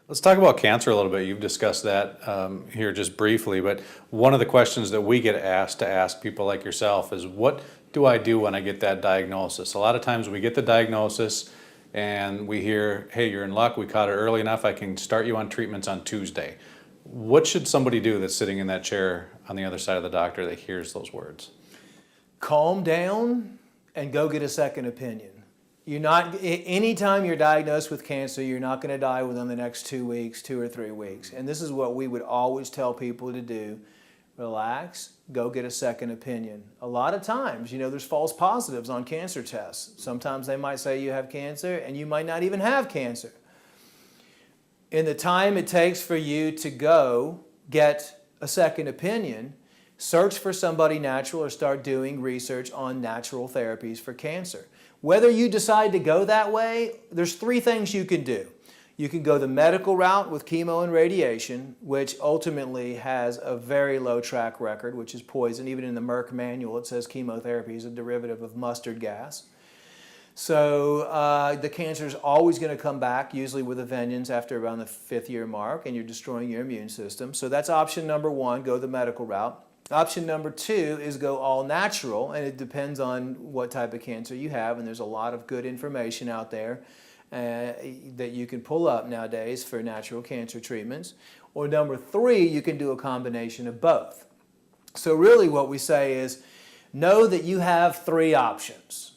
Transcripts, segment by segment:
Let's talk about cancer a little bit. You've discussed that here just briefly, but one of the questions that we get asked to ask people like yourself is, what do I do when I get that diagnosis? A lot of times we get the diagnosis and we hear, hey, you're in luck, we caught it early enough, I can start you on treatments on Tuesday. What should somebody do that's sitting in that chair on the other side of the doctor that hears those words? Calm down and go get a second opinion. Anytime you're diagnosed with cancer, you're not going to die within the next 2 weeks, 2 or 3 weeks. And this is what we would always tell people to do. Relax, go get a second opinion. A lot of times, there's false positives on cancer tests. Sometimes they might say you have cancer and you might not even have cancer. In the time it takes for you to go get a second opinion, search for somebody natural or start doing research on natural therapies for cancer. Whether you decide to go that way, there's 3 things you can do. You can go the medical route with chemo and radiation, which ultimately has a very low track record, which is poison. Even in the Merck manual, it says chemotherapy is a derivative of mustard gas. So the cancer is always going to come back, usually with a vengeance after around the 5th year mark, and you're destroying your immune system. So that's option number 1, go the medical route. Option number 2 is go all natural, and it depends on what type of cancer you have, and there's a lot of good information out there that you can pull up nowadays for natural cancer treatments. Or number 3, you can do a combination of both. So really what we say is, know that you have 3 options.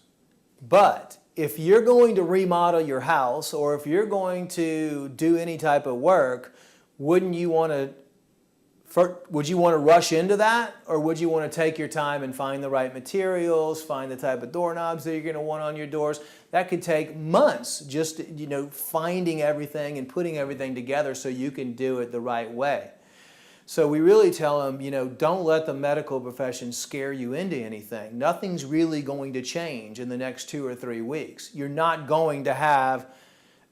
But if you're going to remodel your house, or if you're going to do any type of work, would you want to rush into that, or would you want to take your time and find the right materials, find the type of doorknobs that you're going to want on your doors? That could take months, just finding everything and putting everything together so you can do it the right way. So we really tell them, don't let the medical profession scare you into anything. Nothing's really going to change in the next 2 or 3 weeks. You're not going to have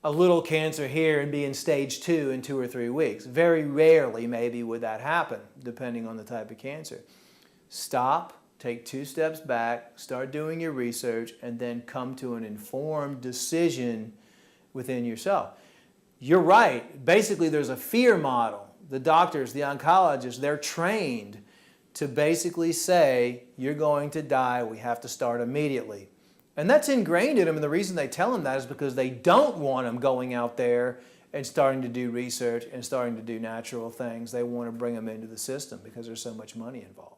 a little cancer here and be in stage 2 in 2 or 3 weeks. Very rarely maybe would that happen, depending on the type of cancer. Stop, take 2 steps back, start doing your research, and then come to an informed decision within yourself. You're right. Basically, there's a fear model. The doctors, the oncologists, they're trained to basically say, you're going to die, we have to start immediately. And that's ingrained in them, and the reason they tell them that is because they don't want them going out there and starting to do research and starting to do natural things. They want to bring them into the system because there's so much money involved.